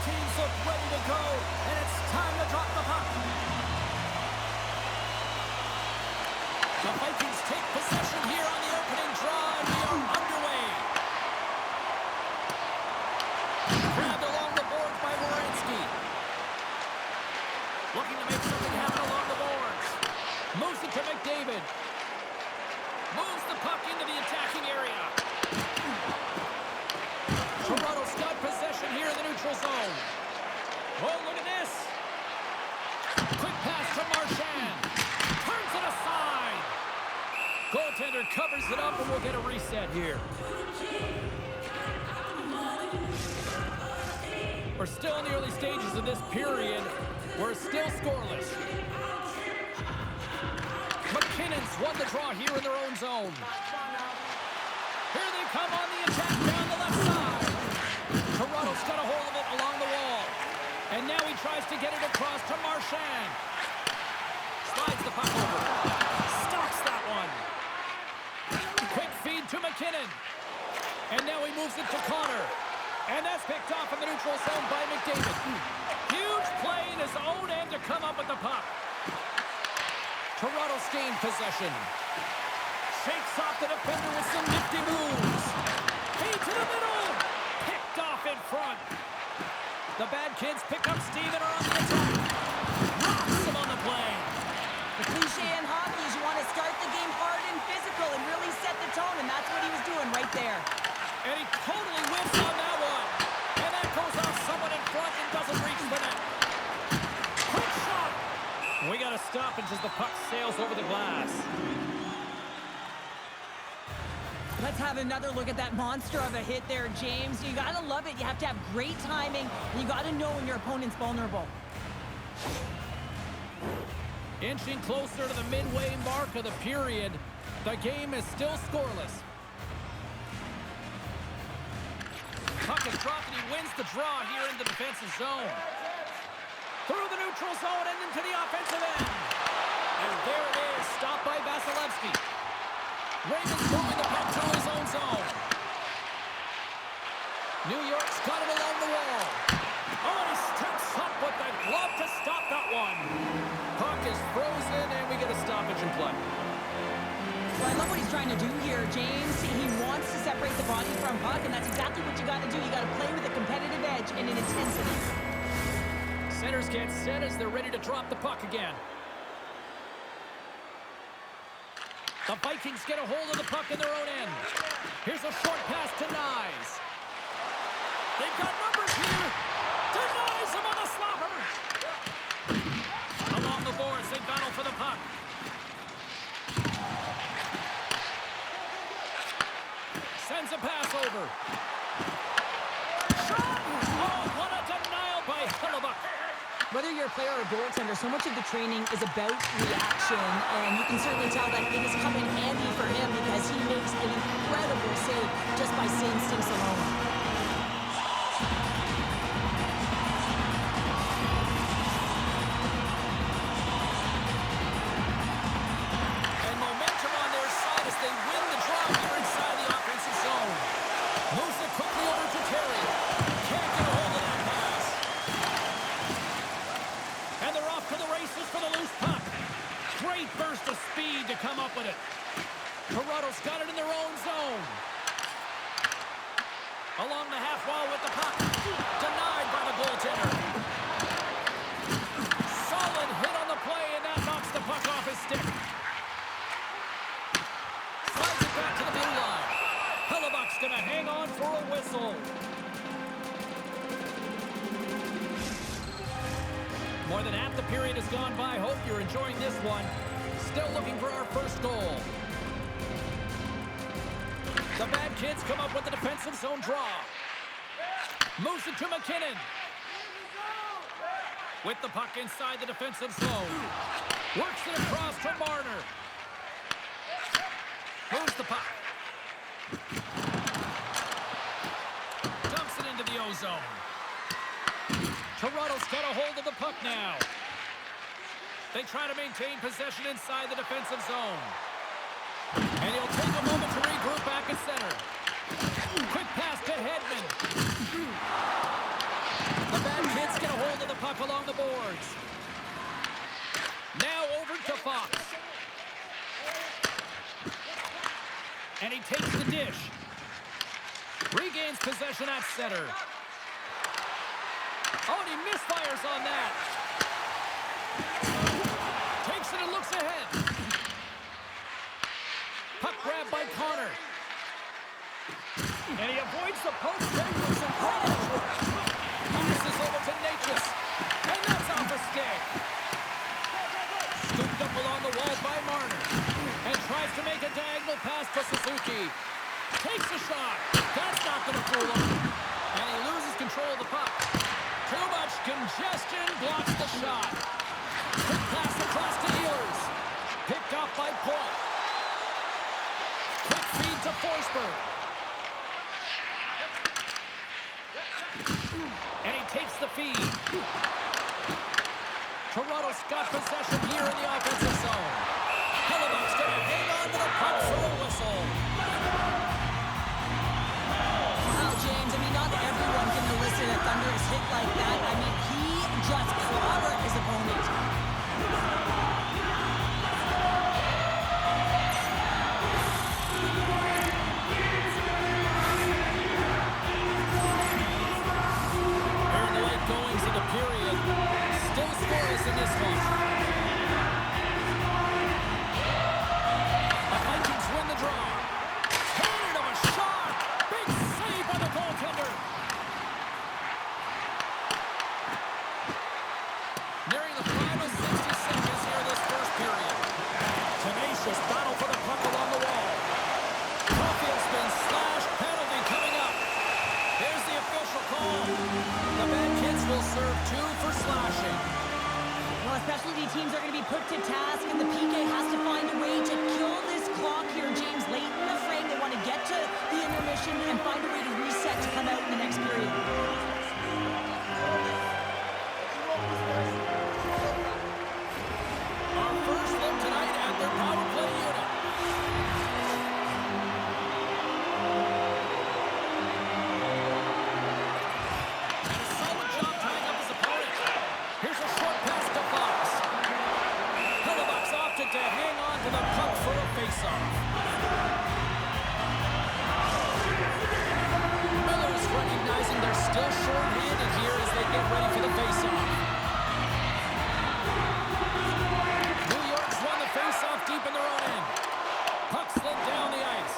teams look ready to go, and it's time to drop the puck. The Vikings take possession here on the opening draw, and we are underway. Grabbed along the boards by Wierenski. Looking to make something happen along the boards. Moves it to McDavid. Moves the puck into the attacking area. Toronto's got possession here in the neutral zone. Oh, look at this. Quick pass to Marchand. Turns it aside. Goaltender covers it up, and we'll get a reset here. We're still in the early stages of this period. We're still scoreless. McKinnon's won the draw here in their own zone. Here they come on the attack down the left side. Toronto's got a hold of it along the wall. And now he tries to get it across to Marchand. Slides the puck over. Stocks that one. Quick feed to McKinnon. And now he moves it to Connor. And that's picked off in the neutral zone by McDavid. Huge play in his own end to come up with the puck. Toronto's gained possession. Shakes off the defender with some nifty moves. Feed to the middle. Picked off in front. The bad kids pick up Steve and are on the attack. Rocks him on the play. The cliche in hockey is you want to start the game hard and physical and really set the tone, and that's what he was doing right there. And he totally whiffs on that one. And that goes off someone in front and doesn't reach the net. Quick shot. We got to stop as the puck sails over the glass. Let's have another look at that monster of a hit there, James. You got to love it. You have to have great timing, and you got to know when your opponent's vulnerable. Inching closer to the midway mark of the period, the game is still scoreless. Puck is dropped, and he wins the draw here in the defensive zone. Through the neutral zone and into the offensive end. And there it is, stopped by Vasilevsky. Ravens throwing the puck through his own zone. New York's got it along the wall. Oh, he steps up with the glove to stop that one. Puck is frozen, and we get a stoppage in play. Well, I love what he's trying to do here, James. He wants to separate the body from puck, and that's exactly what you got to do. You got to play with a competitive edge and an intensity. Centers get set as they're ready to drop the puck again. The Vikings get a hold of the puck in their own end. Here's a short pass to Nyes. They've got numbers here. Denies him on the slapper. Along the boards, they battle for the puck. Sends a pass over. Shot! Oh, what a denial by Hellebuyck. Whether you're a player or a goaltender, so much of the training is about reaction, and you can certainly tell that it has come in handy for him because he makes an incredible save just by instincts alone. And momentum on their side as they win the draw here inside the offensive zone. Moves it quickly over to Terry. Can't get a hold of that pass. And they're off to the races for the loose puck. Great burst of speed to come up with it. Toronto's got it in their own zone. Along the half wall with the puck. Denied by the goaltender. Solid hit on the play, and that knocks the puck off his stick. Slides it back to the blue line. Hellebuyck's going to hang on for a whistle. More than half the period has gone by. Hope you're enjoying this one. Still looking for our first goal. The bad kids come up with the defensive zone draw. Moves it to McKinnon. With the puck inside the defensive zone. Works it across to Marner. Moves the puck. Dumps it into the O-zone. Toronto's got a hold of the puck now. They try to maintain possession inside the defensive zone. And he'll take a moment to regroup back at center. Quick pass to Hedman. The bad hold of the puck along the boards. Now over to Fox. And he takes the dish. Regains possession at center. Oh, and he misfires on that. Takes it and looks ahead. Puck grab by Connor. And he avoids the post. Passes over to Natchez. And that's off a stick. Scooped up along the wall by Marner. And tries to make a diagonal pass to Suzuki. Takes a shot. That's not going to fool him. And he loses control of the puck. Too much congestion blocks the shot. Quick pass across to Ehlers. Picked off by Point. Quick feed to Forsberg. And he takes the feed. Toronto's got possession here in the offensive zone. Hellebuck's going to hang on to the puck for a whistle. Well, James, I mean, not everyone can listen to a thunderous hit like that. I mean, he just clobbered his opponent. Here in the late goings of the period. Still scoreless in this one. The Vikings win the draw. Cannon of a shot. Big save by the goaltender. Nearing the final 60 seconds here this first period. Tenacious battle for the puck along the wall. Caulfield's been slashed. Penalty coming up. Here's the official call. The Bad Kids will serve 2 for slashing. Well, specialty teams are going to be put to task, and the PK has to find a way to kill this clock here, James. Late in the frame, they want to get to the intermission and find a way to reset to come out in the next period. Our first look tonight at their power play unit. And a solid job tying up his opponent. Here's a short pass to Fox. Hellebuck's opted to hang on to the puck for a faceoff. Miller's recognizing they're still short-handed here as they get ready for the faceoff. New York's won the faceoff deep in their own end. Puck slid down the ice.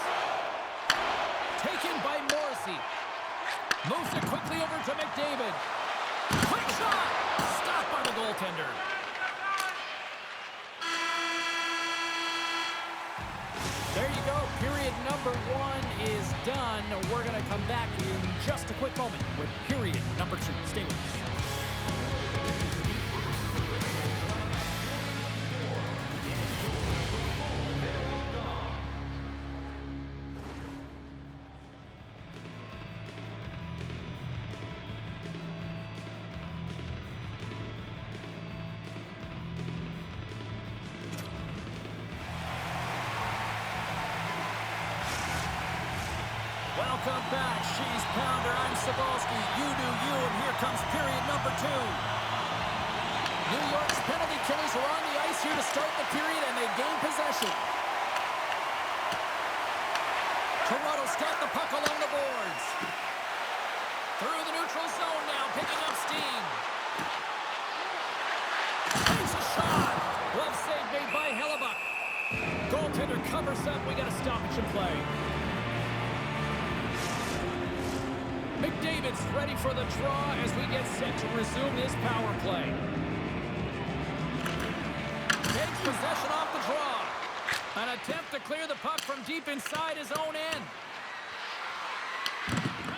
Taken by Morrissey. Moves it quickly over to McDavid. Quick shot! Stopped by the goaltender. There you go. Period number 1 is done. We're going to come back in just a quick moment with period number 2. Stay with us. Welcome back, She's Pounder. I'm Cebulski. You do you, and here comes period number 2. New York's penalty killers are on the ice here to start the period, and they gain possession. Toronto's got the puck along the boards. Through the neutral zone now, picking up steam. Takes a shot. Glove save made by Hellebuck. Goaltender covers up. We got a stoppage in play. McDavid's ready for the draw as we get set to resume this power play. Takes possession off the draw. An attempt to clear the puck from deep inside his own end.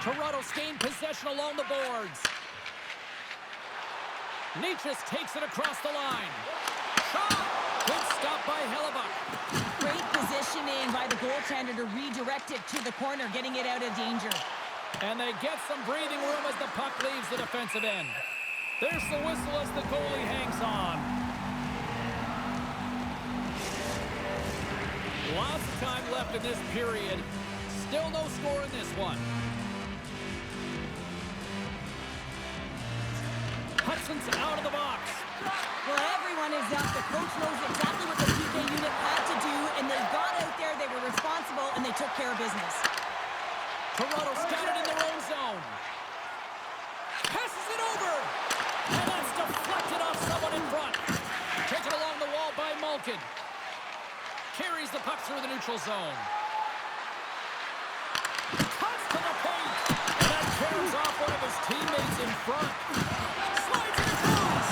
Toronto's gained possession along the boards. Natchez takes it across the line. Shot! Good stop by Hellebuck. Great positioning by the goaltender to redirect it to the corner, getting it out of danger. And they get some breathing room as the puck leaves the defensive end. There's the whistle as the goalie hangs on. Lots of time left in this period. Still no score in this one. Hudson absence out of the box. Well, everyone is up. The coach knows exactly what the PK unit had to do, and they got out there, they were responsible, and they took care of business. Toronto's got it in their own zone. Passes it over. And that's deflected off someone in front. Taken along the wall by Malkin. Carries the puck through the neutral zone. Cuts to the paint. And that tears off one of his teammates in front. Slides it across.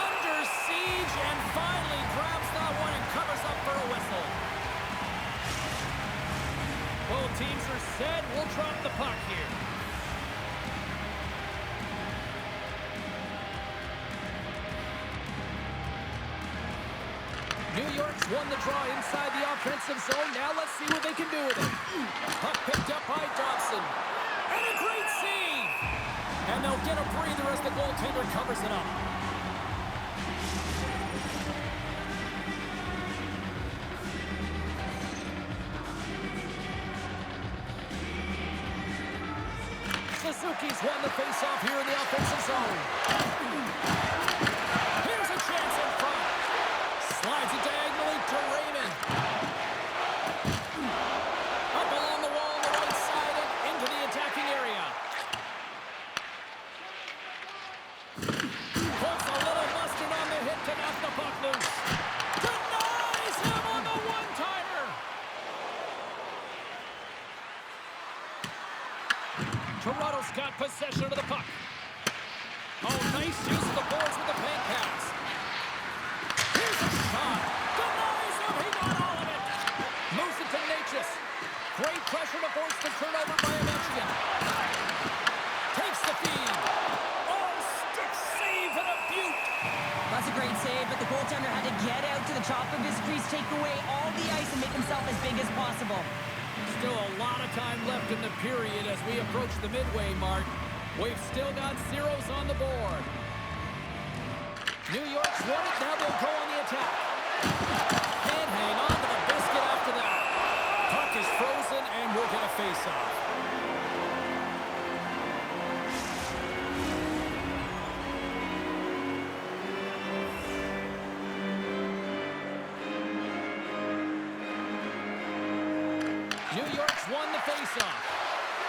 Under siege and finally grabs that one and covers up for a whistle. Both teams are set. We'll drop the puck here. New York's won the draw inside the offensive zone. Now let's see what they can do with it. Puck picked up by Dobson. And a great save! And they'll get a breather as the goaltender covers it up. Suzuki's won the faceoff here in the offensive zone. Here's a chance in front. Slides it diagonally to Raymond. Up along the wall on the right side and into the attacking area. Puts a little mustard on the hit to knock the puck loose. Denies him on the one-timer. Toronto's got possession of the puck. Oh, nice use of the boards with the paint pass. Here's a shot. Denies him. He got all of it. Moves it to Natchez. Great pressure to force the turnover by Ovechkin. Takes the feed. Oh, stick save and a beaut. That's a great save, but the goaltender had to get out to the top of his crease, take away all the ice, and make himself as big as possible. Still a lot of time left in the period as we approach the midway mark. We've still got zeros on the board. New York's won it. Now they'll go on the attack. Can't hang on to the biscuit after that. Puck is frozen, and we'll get a face-off. New York's won the face-off.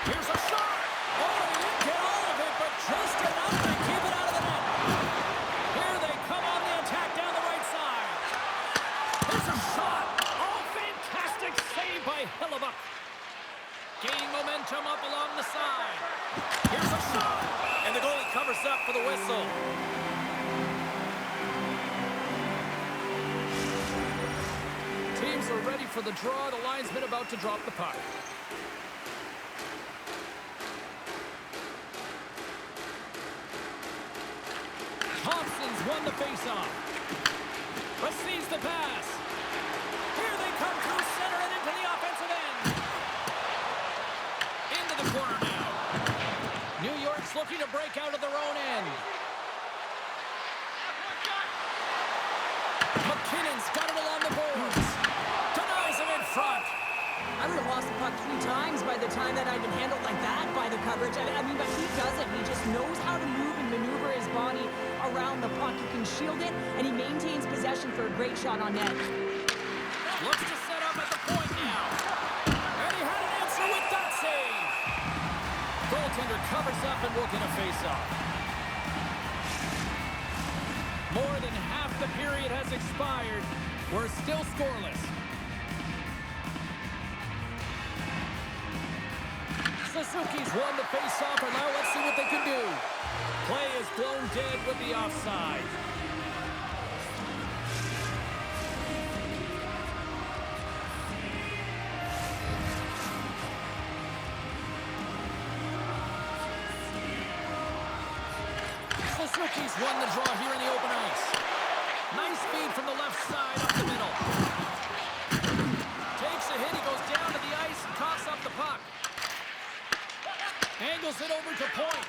Here's a shot. Oh, he didn't get all of it, but just enough to keep it out of the net. Here they come on the attack down the right side. Here's a shot. Oh, fantastic save by Hellebuyck. Gaining momentum up along the side. Here's a shot. And the goalie covers up for the whistle. Teams are ready for the draw. The linesman about to drop the puck. Thompson's won the faceoff. Receives the pass. Here they come through center and into the offensive end. Into the corner now. New York's looking to break out of their own end. McKinnon's got it along the boards. Denies him in front. I would have lost the puck 3 times by the time that I'd been handled like that by the coverage. I mean, but he doesn't. He just knows how to move and maneuver his body around the puck. He can shield it, and he maintains possession for a great shot on net. Looks to set up at the point now. And he had an answer with that save. Goaltender covers up and will get a face-off. More than half the period has expired. We're still scoreless. Suzuki's won the face-off, and now let's see what they can do. Play is blown dead with the offside. Suzuki's won the draw here in the open ice. Nice feed from the left side up the middle. Takes a hit, he goes down to the ice and coughs up the puck. Angles it over to Point.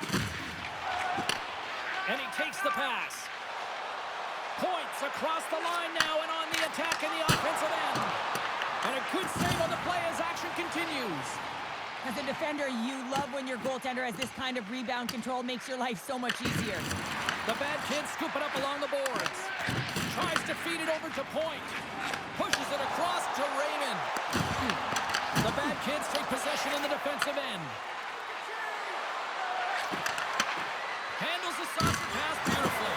And he takes the pass. Points across the line now and on the attack in the offensive end. And a good save on the play as action continues. As a defender, you love when your goaltender has this kind of rebound control. Makes your life so much easier. The bad kid scoop it up along the boards. Tries to feed it over to Point. Pushes it across to Raymond. The bad kids take possession in the defensive end. Handles the saucer pass beautifully.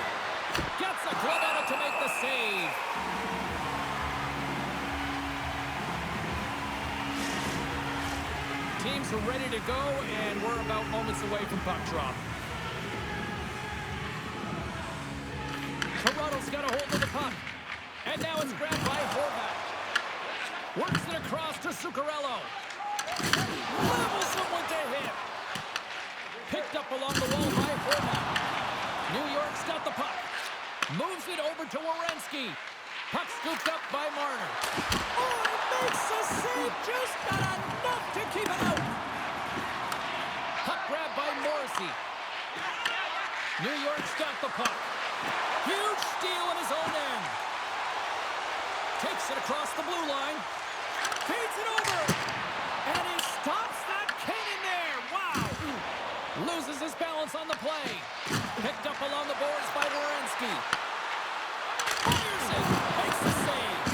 Gets a glove on it to make the save. Teams are ready to go, and we're about moments away from puck drop. Toronto's got a hold of the puck. And now it's grabbed by Horvat. Works it across to Zuccarello. Levels him with the hit. Picked up along the wall by Horvat. New York's got the puck. Moves it over to Werenski. Puck scooped up by Marner. Oh, he makes a save. Just not enough to keep it out. Puck grabbed by Morrissey. New York's got the puck. Huge steal in his own end. Takes it across the blue line. Feeds it over. And he stops that cannon there. Wow. Loses his balance on the play. Picked up along the boards by Werenski. Fires it. Makes the save.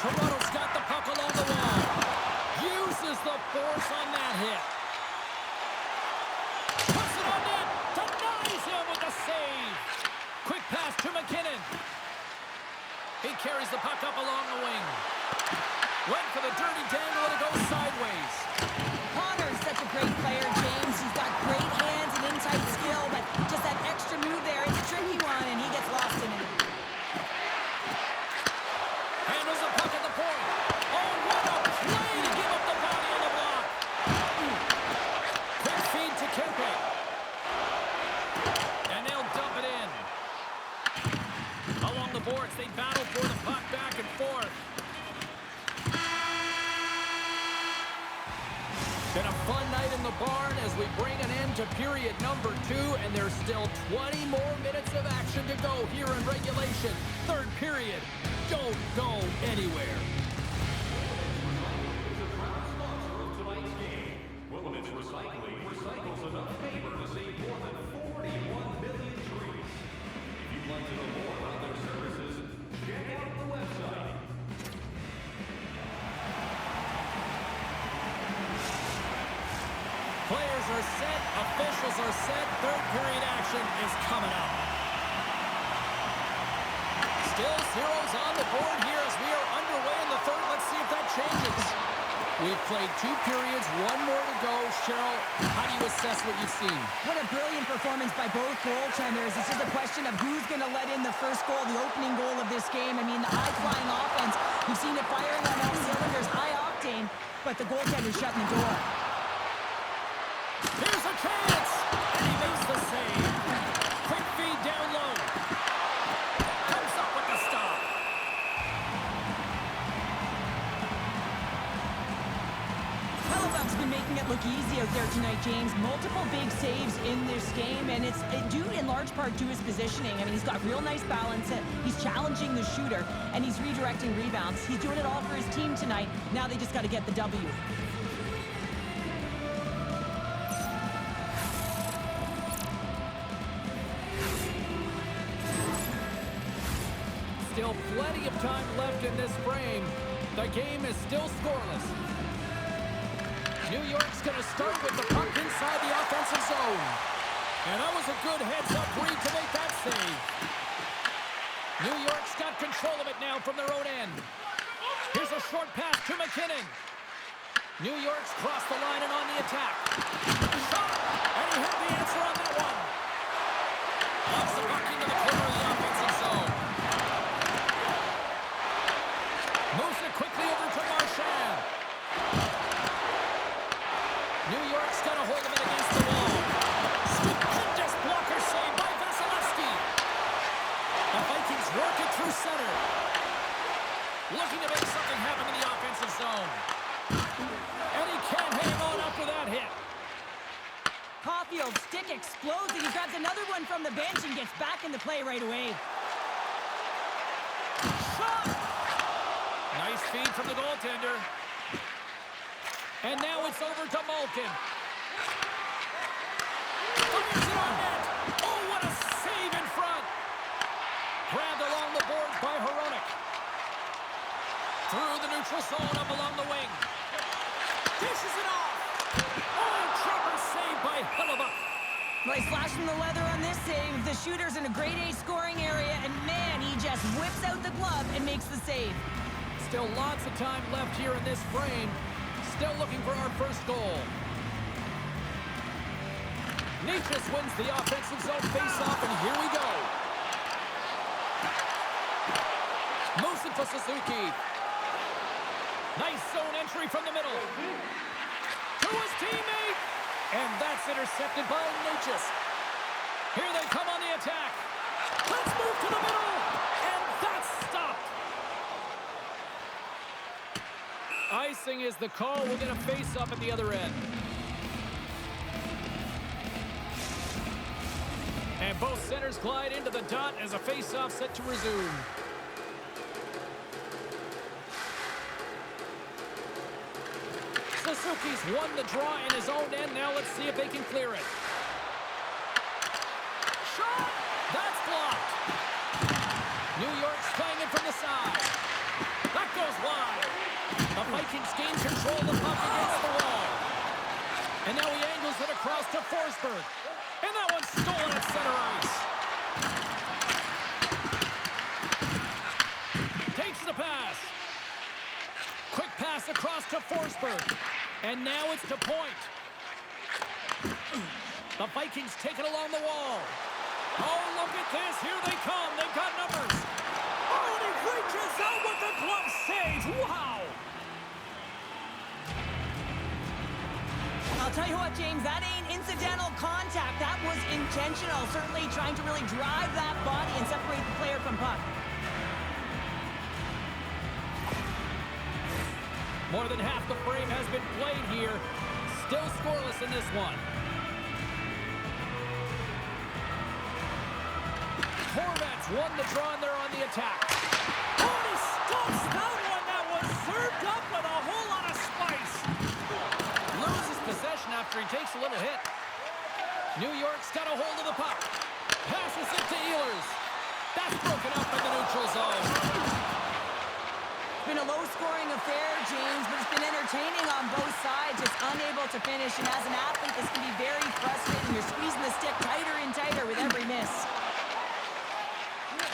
Toronto's got the puck along the wall. Uses the force on that hit. Puts it on net. Denies him with the save. Quick pass to McKinnon. He carries the puck up along the wing. Went for the dirty dangle and it goes sideways. Connor's such a great player, James. He's got great hands and in-tight skill, but just that extra move there, it's a tricky one, and he gets lost in it. Handles the puck at the point. Oh, what a play to give up the body on the block. Quick feed to Kempe. And they'll dump it in. Along the boards, they battle for the puck back and forth. Been a fun night in the barn as we bring an end to period number 2, and there's still 20 more minutes of action to go here in regulation. Third period. Don't go anywhere. Willamette Recycling recycles enough paper to save more than 41 million trees. If you'd like to know more about their services, check out the website. Players are set, officials are set, third period action is coming up. Still zeros on the board here as we are underway in the third. Let's see if that changes. We've played 2 periods, 1 more to go. Cheryl, how do you assess what you've seen? What a brilliant performance by both goaltenders. It's just a question of who's going to let in the first goal, the opening goal of this game. I mean, the high-flying offense, we've seen it firing on all cylinders, high octane, but the goaltender's shutting the door. Here's a chance! And he makes the save. Quick feed down low. Comes up with the stop. Hellebuck's been making it look easy out there tonight, James. Multiple big saves in this game, and it's due in large part to his positioning. I mean, he's got real nice balance. He's challenging the shooter, and he's redirecting rebounds. He's doing it all for his team tonight. Now they just got to get the W. Still plenty of time left in this frame. The game is still scoreless. New York's going to start with the puck inside the offensive zone. And that was a good heads-up read to make that save. New York's got control of it now from their own end. Here's a short pass to McKinnon. New York's crossed the line and on the attack. Shot! And he had the answer on that one. Lobs the puck into the corner of the offensive zone. Moves it quickly over to Marchand. New York's got a hold of it against the wall. Stupendous blocker save by Vasilevsky. The Vikings work it through center. Looking to make something happen in the offensive zone. And he can't hang on after that hit. Caulfield's stick explodes, and he grabs another one from the bench and gets back into play right away. Shot! Nice feed from the goaltender. And now it's over to Malkin. Fires it on net. Oh, what a save grade A scoring area, and man, he just whips out the glove and makes the save. Still lots of time left here in this frame. Still looking for our first goal. Natchez wins the offensive zone faceoff, and here we go. Moves it for Suzuki. Nice zone entry from the middle. To his teammate. And that's intercepted by Natchez. Here they come on the attack. Let's move to the middle. And that's stopped. Icing is the call. We'll get a face-up at the other end. And both centers glide into the dot as a face-off set to resume. Suzuki's won the draw in his own end. Now let's see if they can clear it. Shot! That's blocked. New York's playing it from the side. That goes wide. The Vikings gain control of the puck against the wall. And now he angles it across to Forsberg. And that one's stolen at center ice. Takes the pass. Quick pass across to Forsberg. And now it's to point. The Vikings take it along the wall. Oh, look at this. Here they come. They've got numbers. Oh, and he reaches out with the glove save. Wow. I'll tell you what, James, that ain't incidental contact. That was intentional. Certainly trying to really drive that body and separate the player from puck. More than half the frame has been played here. Still scoreless in this one. Horvats won the draw and they're on the attack. Oh, and he stumps that one. That was served up with a whole lot of spice. Loses possession after he takes a little hit. New York's got a hold of the puck. Passes it to Ehlers. That's broken up in the neutral zone. It's been a low-scoring affair, James, but it's been entertaining on both sides, just unable to finish. And as an athlete, this can be very frustrating. You're squeezing the stick tighter and tighter with every miss.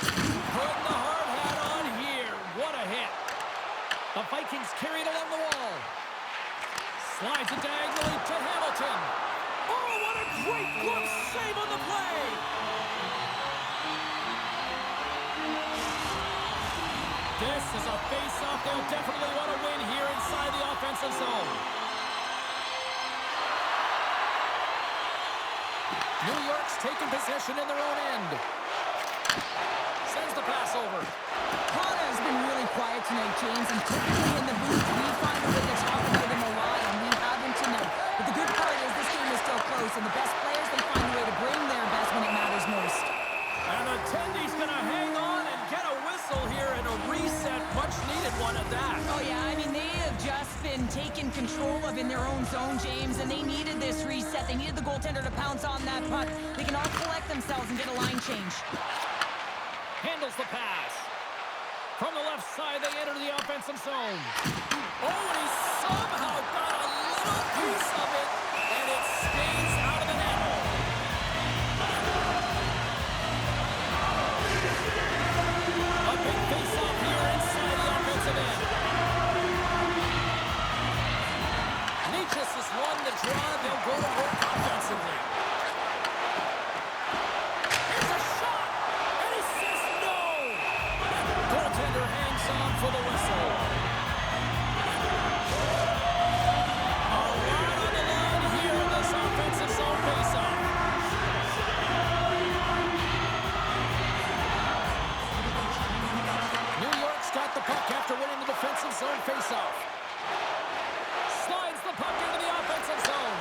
Putting the hard hat on here. What a hit. The Vikings carry it along the wall. Slides it diagonally to Hamilton. Oh, what a great glove save on the play. This is a face-off they'll definitely want to win here inside the offensive zone. New York's taking possession in their own end. Sends the pass over. Connor's been really quiet tonight, James, and typically in the booth, we find a way to talk about him a lot, and we haven't tonight. But the good part is this game is still close, and the best players, they find a way to bring their best when it matters most. And the Tendy's going to hang on and get a whistle here and a reset, much needed one at that. Oh, yeah, I mean, they have just been taken control of in their own zone, James, and they needed this reset. They needed the goaltender to pounce on that puck. They can all collect themselves and get a line change. Handles the pass. From the left side, they enter the offensive zone. Oh, and he somehow got a little piece of it, and it stays out of the net. A big face-off here inside the offensive end. Natchez has won the draw. They'll go to work offensively. Here's a shot, and he says no. Goaltender hangs on for the whistle. A lot on the line here in this offensive zone face-off. New York's got the puck after winning the defensive zone face-off. Slides the puck into the offensive zone.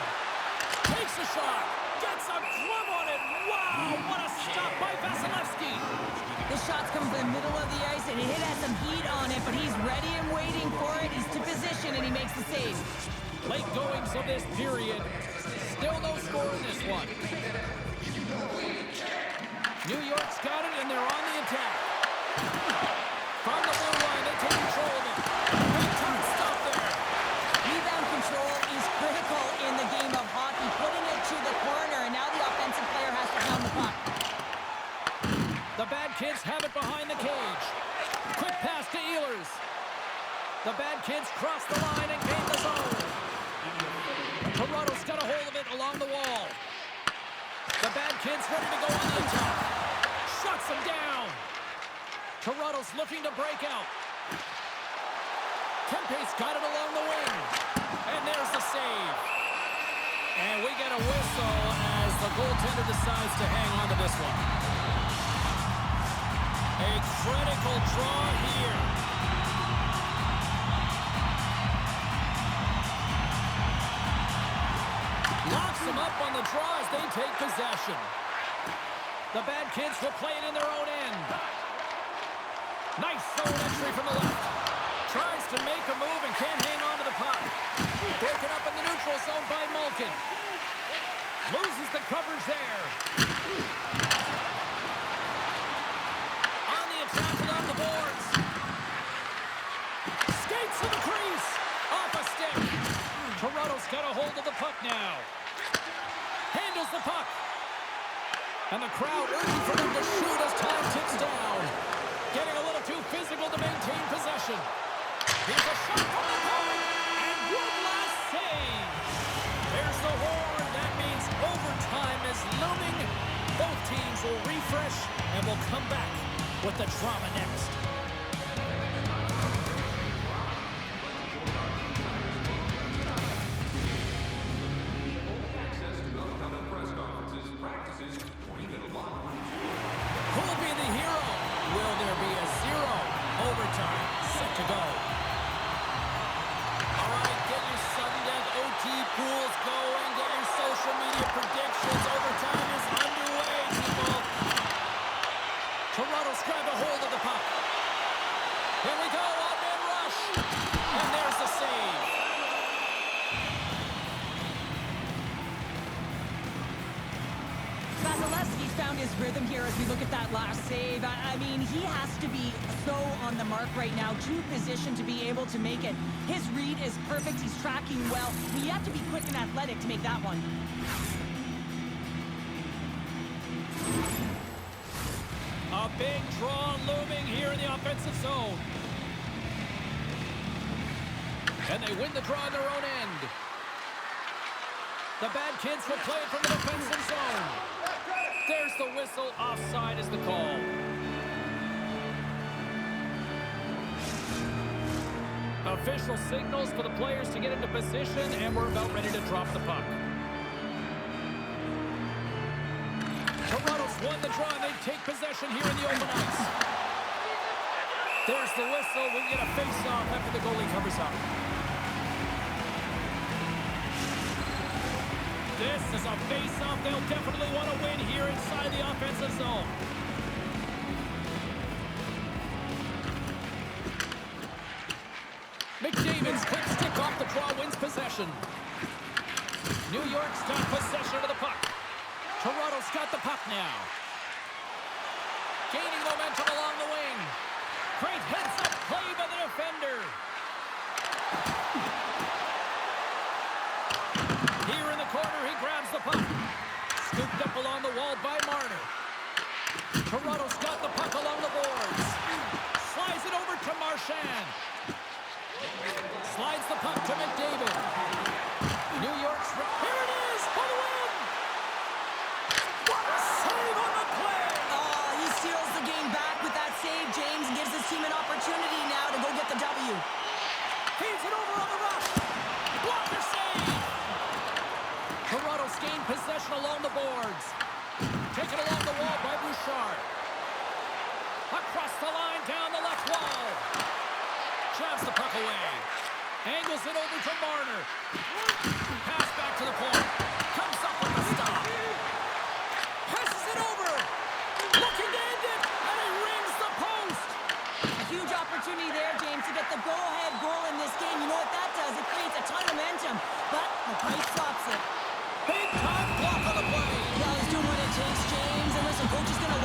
Takes a shot. Gets a glove on it. Wow, what a stop by Vasilevsky. The shot's coming from the middle of the ice, and it has some heat on it, but he's ready and waiting for it. He's to position, and he makes the save. Late goings of this period. Still no score in this one. New York's got it, and they're on the attack. From the blue line, they take control of it. Big time stop there. Rebound control is critical in the game of hockey, putting it to the corner, and now the offensive player has to pound the puck. Kids have it behind the cage. Quick pass to Ehlers. The Bad Kids cross the line and gain the zone. Toronto's got a hold of it along the wall. The Bad Kids ready to go on the attack. Shuts them down. Toronto's looking to break out. Kempe's got it along the wing. And there's the save. And we get a whistle as the goaltender decides to hang on to this one. A critical draw here. Locks them up on the draw as they take possession. The Bad Kids will play it in their own end. Nice zone entry from the left. Tries to make a move and can't hang on to the puck. Broken up in the neutral zone by Malkin. Loses the coverage there. On the attack along the boards. Skates to the crease. Off a stick. Toronto's got a hold of the puck now. Handles the puck. And the crowd urging for them to shoot as time ticks down. Getting a little too physical to maintain possession. Here's a shot from the point. And one last save. There's the horn. That means overtime is looming. Both teams will refresh and will come back with the drama next. Who'll be the hero? Will there be a zero? Overtime set to go. All right, get your sudden death OT pools going. Get your social media predictions. Overtime is underway, people. Toronto's grabbed a hold of the puck. Here we go, one-man rush. And there's the save. Vasilevsky's found his rhythm here as we look at that last save. I mean, he has to be so on the mark right now, to position to be able to make it. His read is perfect. He's tracking well. You have to be quick and athletic to make that one. A big draw looming here in the offensive zone. And they win the draw in their own end. The Bad Kids will play it from the defensive zone. There's the whistle. Offside is the call. Official signals for the players to get into position, and we're about ready to drop the puck. Toronto's won the draw, and they take possession here in the open ice. There's the whistle. We get a face-off after the goalie covers up. This is a face-off they'll definitely want to win here inside the offensive zone. McDavid's quick stick off the draw wins possession. New York's got possession of the puck. Toronto's got the puck now. Gaining momentum along the wing. Great heads-up play by the defender. Here in the corner, he grabs the puck. Scooped up along the wall by Marner. Toronto's got the puck along the boards. Slides it over to Marchand. Slides the puck to McDavid. New York's... Here it is for the win! What a save on the play! Oh, he steals the game back with that save, James, and gives his team an opportunity now to go get the W. Feeds it over on the rush. Blocker save! Toronto's gained possession along the boards. Taken along the wall by Bouchard. Across the line, down the left wall. Shoves the puck away. Angles it over to Marner. Pass back to the point. Comes up with the stop. Passes it over. Looking to end it. And he rings the post. A huge opportunity there, James, to get the go-ahead goal in this game. You know what that does? It creates a ton of momentum, but the pipe stops it. Big time block on the play. Well, he's doing what it takes, James. And listen, coach is going to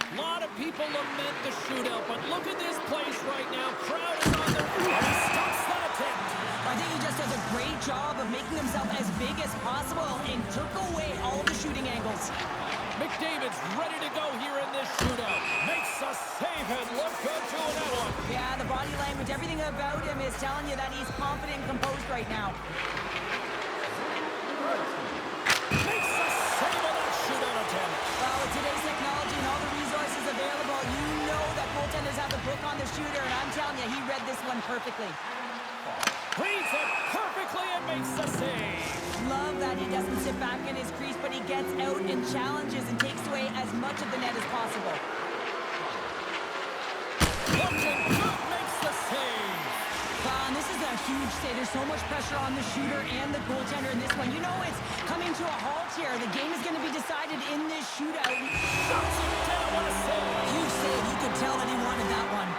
A lot of people lament the shootout, but look at this place right now. Crowd is on their feet. And he stops that attempt. I think he just does a great job of making himself as big as possible and took away all the shooting angles. McDavid's ready to go here in this shootout. Makes a save and look good doing that one. Yeah, the body language, everything about him is telling you that he's confident and composed right now. Makes a save on that shootout attempt. Well, with today's technology and all the resources available, you know that goaltenders have the book on the shooter, and I'm telling you, he read this one perfectly. Reads it perfectly and makes the save. Love that he doesn't sit back in his crease, but he gets out and challenges and takes away as much of the net as possible. Looking good, makes the save. And this is a huge save. There's so much pressure on the shooter and the goaltender in this one. You know it's coming to a halt here. The game is going to be decided in this shootout. Shuts it down. What a save. Huge save. You could tell that he wanted that one.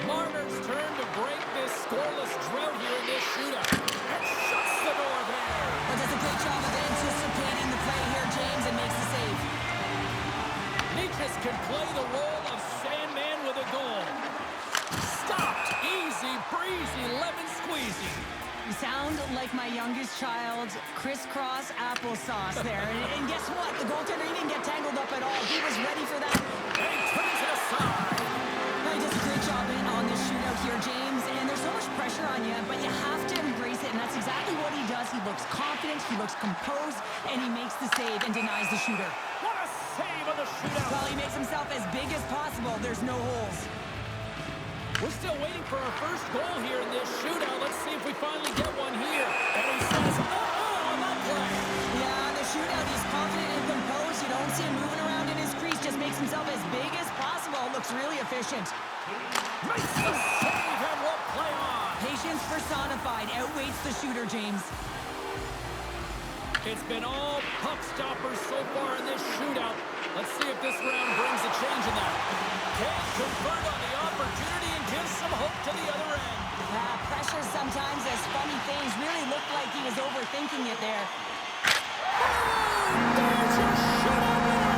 Marner's turn to break this scoreless drought here in this shootout. And shuts the door there. But does a great job of anticipating the play here, James, and makes the save. Nichas can play the role of Sandman with a goal. Stopped. Easy breezy, lemon squeezy. You sound like my youngest child, crisscross applesauce there. And guess what? The goaltender, he didn't get tangled up at all. He was ready for that. And he turns it aside. He does a great job on this shootout here, James. And there's so much pressure on you, but you have to embrace it. And that's exactly what he does. He looks confident, he looks composed, and he makes the save and denies the shooter. What a save on the shootout. Well, he makes himself as big as possible. There's no holes. We're still waiting for our first goal here in this shootout. Let's see if we finally get one here. And he says, on that play. Yeah, in the shootout, he's confident and composed. You don't see him moving around in his crease. Just makes himself as big as possible. Looks really efficient. Makes the save and will play on. Patience personified. Outweighs the shooter, James. It's been all puck stoppers so far in this shootout. Let's see if this round brings a change in that. Can't convert on the opportunity and gives some hope to the other end. Pressure sometimes does funny things. Really looked like he was overthinking it there. There's your shootout winner.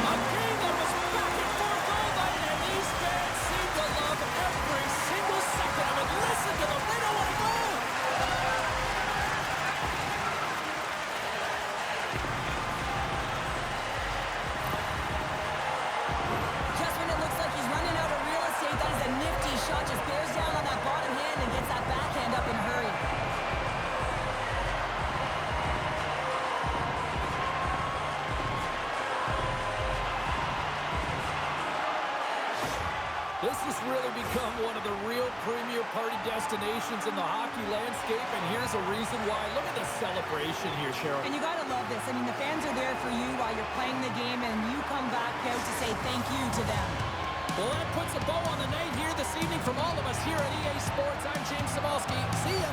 A game that was back and forth all night, and these fans seem to love every single second of it. Listen to them. They don't want to go. Just when it looks like he's running out of real estate, that is a nifty shot. Just bears down on that bottom hand and gets that backhand up in a hurry. This has really become one of the real premier party destinations in the hockey landscape, and here's a reason why. Look at the celebration here, Cheryl. And you got to love this. I mean, the fans are there for you while you're playing the game, and you come back out to say thank you to them. Well, that puts a bow on the night here this evening from all of us here at EA Sports. I'm James Cebulski. See ya.